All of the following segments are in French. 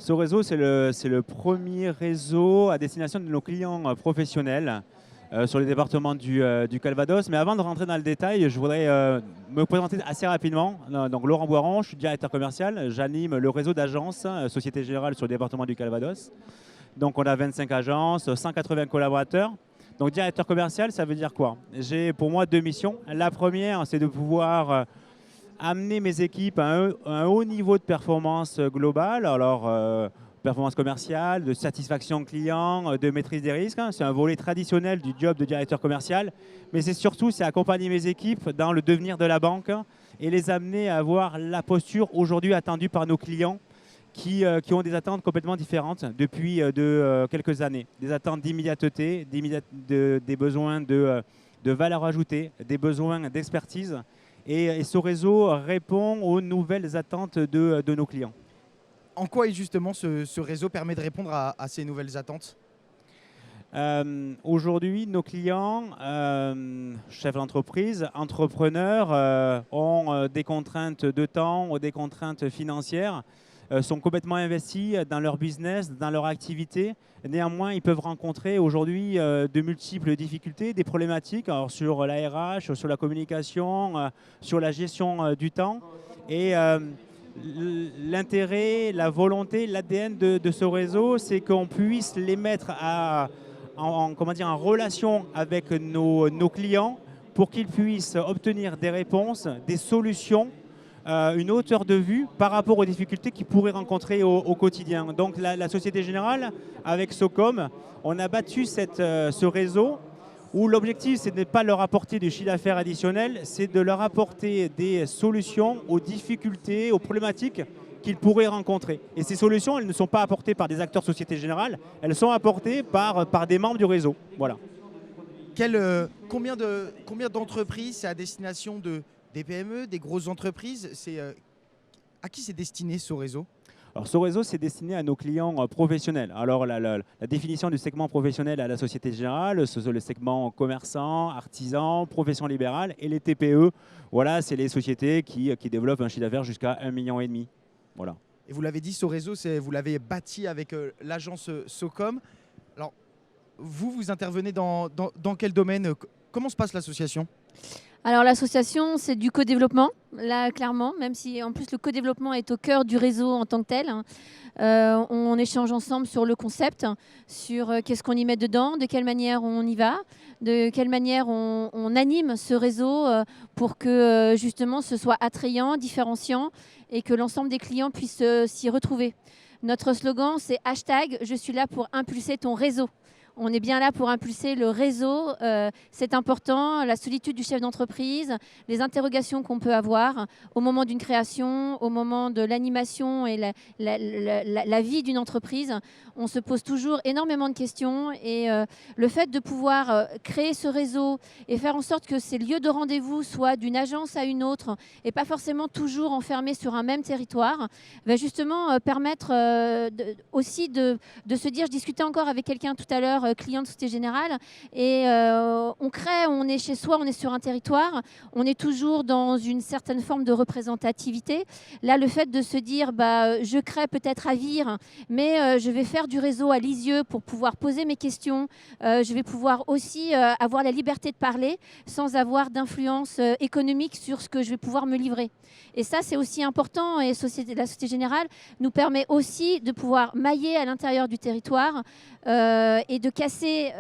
Ce réseau, c'est le premier réseau à destination de nos clients professionnels sur les départements du Calvados. Mais avant de rentrer dans le détail, je voudrais me présenter assez rapidement. Donc, Laurent Boiron, je suis directeur commercial. J'anime le réseau d'agences Société Générale sur le département du Calvados. Donc, on a 25 agences, 180 collaborateurs. Donc, directeur commercial, ça veut dire quoi? J'ai pour moi deux missions. La première, c'est de pouvoir amener mes équipes à un haut niveau de performance globale. Alors, performance commerciale, de satisfaction client, de maîtrise des risques. C'est un volet traditionnel du job de directeur commercial. Mais c'est surtout, c'est accompagner mes équipes dans le devenir de la banque et les amener à avoir la posture aujourd'hui attendue par nos clients qui ont des attentes complètement différentes depuis quelques années. Des attentes d'immédiateté, des besoins de valeur ajoutée, des besoins d'expertise. Et ce réseau répond aux nouvelles attentes de nos clients. En quoi justement ce réseau permet de répondre à ces nouvelles attentes? Aujourd'hui, nos clients, chefs d'entreprise, entrepreneurs, ont des contraintes de temps ou des contraintes financières, sont complètement investis dans leur business, dans leur activité. Néanmoins, ils peuvent rencontrer aujourd'hui de multiples difficultés, des problématiques alors, sur la RH, sur la communication, sur la gestion du temps. Et l'intérêt, la volonté, l'ADN de ce réseau, c'est qu'on puisse les mettre en relation avec nos clients pour qu'ils puissent obtenir des réponses, des solutions, une hauteur de vue par rapport aux difficultés qu'ils pourraient rencontrer au quotidien. Donc la Société Générale, avec SOCOM, on a battu ce réseau où l'objectif, c'est de ne pas leur apporter du chiffre d'affaires additionnel, c'est de leur apporter des solutions aux difficultés, aux problématiques qu'ils pourraient rencontrer. Et ces solutions, elles ne sont pas apportées par des acteurs Société Générale, elles sont apportées par des membres du réseau. Voilà. Combien d'entreprises c'est à destination des PME, des grosses entreprises? À qui c'est destiné ce réseau? Alors, ce réseau, c'est destiné à nos clients professionnels. Alors, la définition du segment professionnel à la Société Générale, c'est le segment commerçant, artisan, profession libérale et les TPE. Voilà, c'est les sociétés qui développent un chiffre d'affaires jusqu'à 1,5 million. Voilà. Et vous l'avez dit, ce réseau, vous l'avez bâti avec l'agence SOCOM. Alors, vous intervenez dans quel domaine? Comment se passe l'association? Alors l'association, c'est du co-développement, là clairement, même si en plus le co-développement est au cœur du réseau en tant que tel. On échange ensemble sur le concept, sur qu'est-ce qu'on y met dedans, de quelle manière on y va, de quelle manière on anime ce réseau pour que justement ce soit attrayant, différenciant et que l'ensemble des clients puissent s'y retrouver. Notre slogan, c'est # je suis là pour impulser ton réseau. On est bien là pour impulser le réseau, c'est important, la solitude du chef d'entreprise, les interrogations qu'on peut avoir au moment d'une création, au moment de l'animation et la vie d'une entreprise. On se pose toujours énormément de questions et le fait de pouvoir créer ce réseau et faire en sorte que ces lieux de rendez-vous soient d'une agence à une autre et pas forcément toujours enfermés sur un même territoire, va justement permettre aussi de se dire, je discutais encore avec quelqu'un tout à l'heure, client de Société Générale, et on crée, on est chez soi, on est sur un territoire, on est toujours dans une certaine forme de représentativité. Là, le fait de se dire, je crée peut-être à Vire, mais je vais faire du réseau à Lisieux pour pouvoir poser mes questions, je vais pouvoir aussi avoir la liberté de parler sans avoir d'influence économique sur ce que je vais pouvoir me livrer. Et ça, c'est aussi important, et la Société Générale nous permet aussi de pouvoir mailler à l'intérieur du territoire et de casser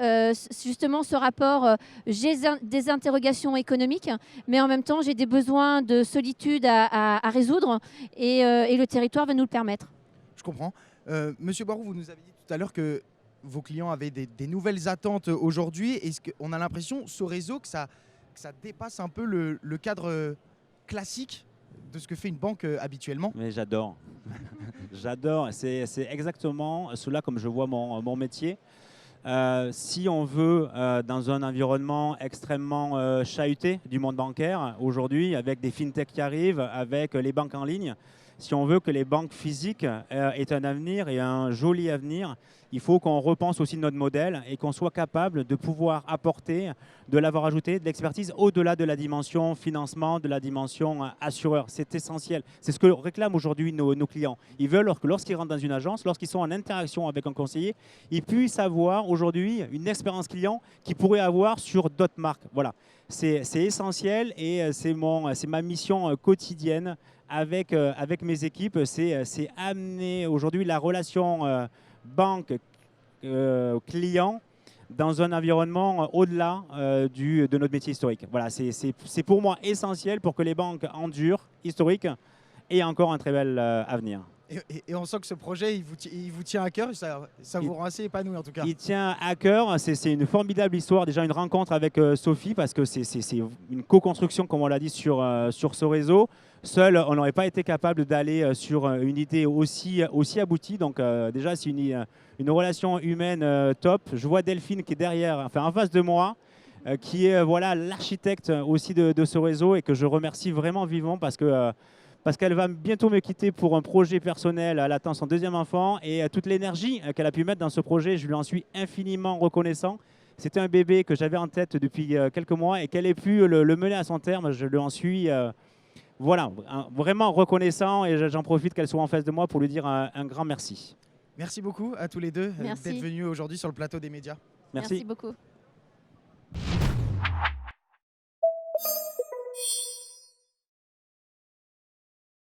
justement ce rapport. J'ai des interrogations économiques, mais en même temps, j'ai des besoins de solitude à résoudre et le territoire va nous le permettre. Je comprends. Monsieur Boiron, vous nous avez dit tout à l'heure que vos clients avaient des nouvelles attentes aujourd'hui. Est-ce qu'on a l'impression, ce réseau, que ça dépasse un peu le cadre classique de ce que fait une banque habituellement? Mais j'adore. J'adore. C'est exactement cela comme je vois mon métier. Si on veut, dans un environnement extrêmement chahuté du monde bancaire, aujourd'hui, avec des fintechs qui arrivent, avec les banques en ligne, si on veut que les banques physiques aient un avenir et un joli avenir, Il faut qu'on repense aussi notre modèle et qu'on soit capable de pouvoir apporter de la valeur ajoutée, de l'expertise au-delà de la dimension financement, de la dimension assureur. C'est essentiel. C'est ce que réclament aujourd'hui nos clients. Ils veulent que lorsqu'ils rentrent dans une agence, lorsqu'ils sont en interaction avec un conseiller, ils puissent avoir aujourd'hui une expérience client qu'ils pourraient avoir sur d'autres marques. Voilà. C'est essentiel et c'est ma mission quotidienne avec mes équipes. C'est amener aujourd'hui la relation banque-client dans un environnement au-delà de notre métier historique. Voilà, c'est pour moi essentiel pour que les banques endurent, historiques, aient encore un très bel avenir. Et on sent que ce projet, il vous tient à cœur, ça vous rend assez épanoui en tout cas. Il tient à cœur, c'est une formidable histoire, déjà une rencontre avec Sophie, parce que c'est une co-construction, comme on l'a dit, sur ce réseau. Seul, on n'aurait pas été capable d'aller sur une idée aussi aboutie. Donc déjà, c'est une relation humaine top. Je vois Delphine qui est derrière, enfin en face de moi, qui est voilà, l'architecte aussi de ce réseau et que je remercie vraiment vivement parce qu'elle va bientôt me quitter pour un projet personnel. Elle attend son deuxième enfant et toute l'énergie qu'elle a pu mettre dans ce projet, je lui en suis infiniment reconnaissant. C'était un bébé que j'avais en tête depuis quelques mois et qu'elle ait pu le mener à son terme, je lui en suis voilà, vraiment reconnaissant et j'en profite qu'elle soit en face de moi pour lui dire un grand merci. Merci beaucoup à tous les deux d'être venus aujourd'hui sur le plateau des médias. Merci Merci beaucoup.